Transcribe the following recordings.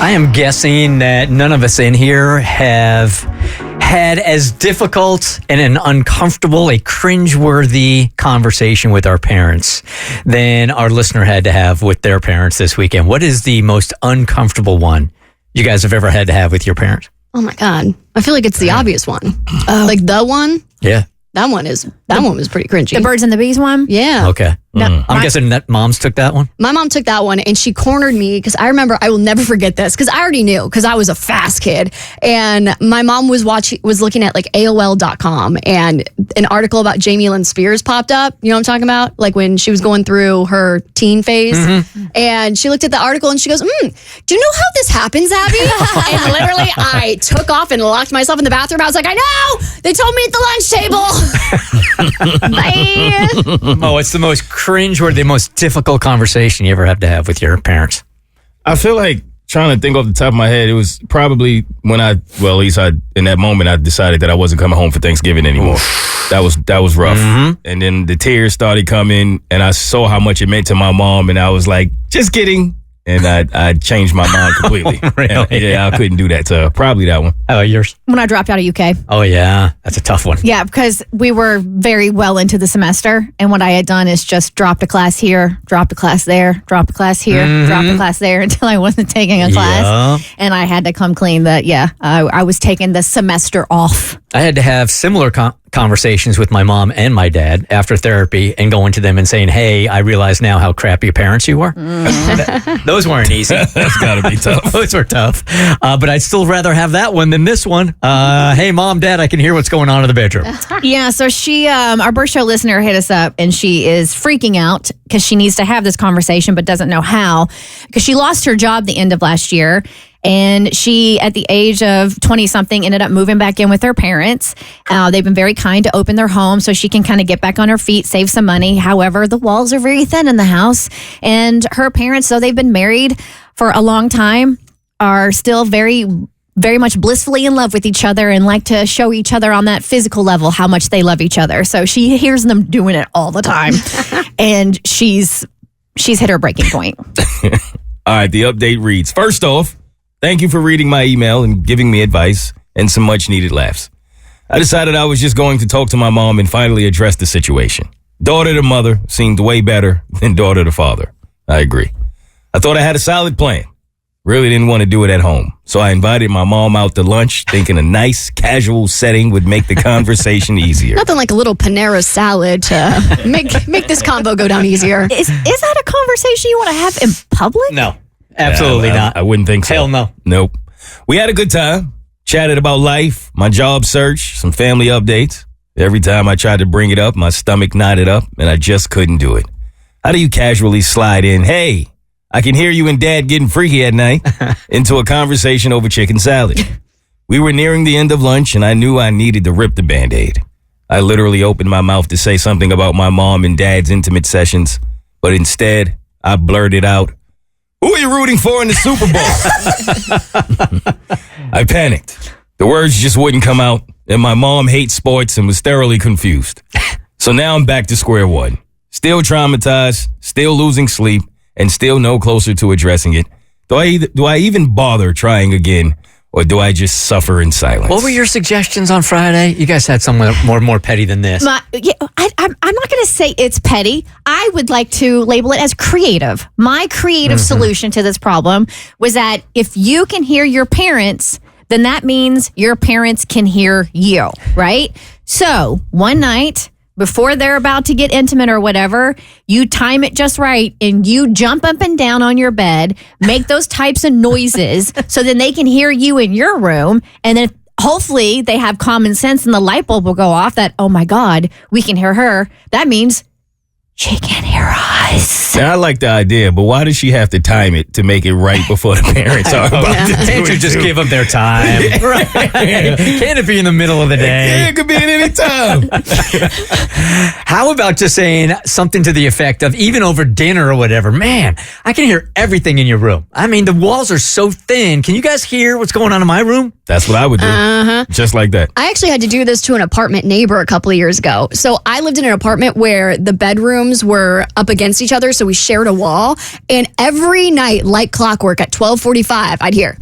I am guessing that none of us in here have had as difficult and an uncomfortable, a cringeworthy conversation with our parents than our listener had to have with their parents this weekend. What is the most uncomfortable one you guys have ever had to have with your parents? Oh my God. I feel like it's the obvious one. Like the one? Yeah. That one was pretty cringy. The birds and the bees one? Yeah. Okay. I'm guessing that moms took that one? My mom took that one and she cornered me because I remember, I will never forget this because I already knew because I was a fast kid. And my mom was looking at like AOL.com and an article about Jamie Lynn Spears popped up. You know what I'm talking about? Like when she was going through her teen phase. Mm-hmm. And she looked at the article and she goes, do you know how this happens, Abby? And literally I took off and locked myself in the bathroom. I was like, I know! They told me at the lunch table. Bye. Oh, it's the most cringe or the most difficult conversation you ever have to have with your parents? I feel like trying to think off the top of my head, it was probably when in that moment, I decided that I wasn't coming home for Thanksgiving anymore. That was rough. Mm-hmm. And then the tears started coming and I saw how much it meant to my mom and I was like, just kidding. And I changed my mind completely. Really? Yeah, I couldn't do that. So probably that one. Oh, yours? When I dropped out of UK. Oh, yeah. That's a tough one. Yeah, because we were very well into the semester. And what I had done is just dropped a class here, dropped a class there, dropped a class here, dropped a class there until I wasn't taking a class. And I had to come clean that, I was taking the semester off. I had to have similar conversations with my mom and my dad after therapy and going to them and saying, hey, I realize now how crappy parents you were. Those weren't easy. That's got to be tough. Those were tough. But I'd still rather have that one than this one. Hey, Mom, Dad, I can hear what's going on in the bedroom. Yeah, so she, our Bert Show listener hit us up and she is freaking out because she needs to have this conversation but doesn't know how because she lost her job the end of last year. And she, at the age of 20-something, ended up moving back in with her parents. They've been very kind to open their home so she can kind of get back on her feet, save some money. However, the walls are very thin in the house. And her parents, though they've been married for a long time, are still very, very much blissfully in love with each other and like to show each other on that physical level how much they love each other. So she hears them doing it all the time. And she's hit her breaking point. All right, the update reads, first off, thank you for reading my email and giving me advice and some much needed laughs. I decided I was just going to talk to my mom and finally address the situation. Daughter to mother seemed way better than daughter to father. I agree. I thought I had a solid plan. Really didn't want to do it at home. So I invited my mom out to lunch thinking a nice casual setting would make the conversation easier. Nothing like a little Panera salad to make this combo go down easier. Is that a conversation you want to have in public? No. Absolutely not. I wouldn't think so. Hell no. Nope. We had a good time. Chatted about life, my job search, some family updates. Every time I tried to bring it up, my stomach knotted up, and I just couldn't do it. How do you casually slide in, hey, I can hear you and Dad getting freaky at night, into a conversation over chicken salad? We were nearing the end of lunch, and I knew I needed to rip the Band-Aid. I literally opened my mouth to say something about my mom and Dad's intimate sessions, but instead, I blurted out, who are you rooting for in the Super Bowl? I panicked. The words just wouldn't come out, and my mom hates sports and was thoroughly confused. So now I'm back to square one. Still traumatized, still losing sleep, and still no closer to addressing it. Do I even bother trying again, or do I just suffer in silence? What were your suggestions on Friday? You guys had some more petty than this. I'm not going to say it's petty. I would like to label it as creative. My creative solution to this problem was that if you can hear your parents, then that means your parents can hear you, right? So one night, before they're about to get intimate or whatever, you time it just right and you jump up and down on your bed, make those types of noises so then they can hear you in your room. And then hopefully they have common sense and the light bulb will go off that, oh my God, we can hear her. That means she can hear us. Now, I like the idea, but why does she have to time it to make it right before the parents are about to do Can't you it just too? give them their time? Right. Can't it be in the middle of the day? Yeah, it could be at any time. How about just saying something to the effect of, even over dinner or whatever, man, I can hear everything in your room. I mean, the walls are so thin. Can you guys hear what's going on in my room? That's what I would do. Just like that. I actually had to do this to an apartment neighbor a couple of years ago. So I lived in an apartment where the bedroom rooms were up against each other, so we shared a wall. And every night, like clockwork, at 12:45, I'd hear.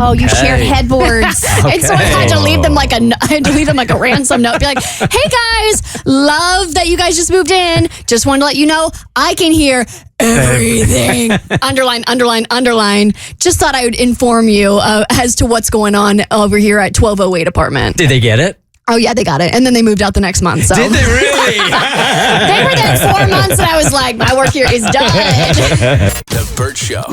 Oh, you shared headboards. And so I had to leave them like a ransom note. Be like, hey guys, love that you guys just moved in. Just wanted to let you know I can hear everything. underline. Just thought I would inform you as to what's going on over here at 1208 apartment. Did they get it? Oh yeah, they got it. And then they moved out the next month. So Did they really? they were there 4 months and I was like, my work here is done. The Bert Show.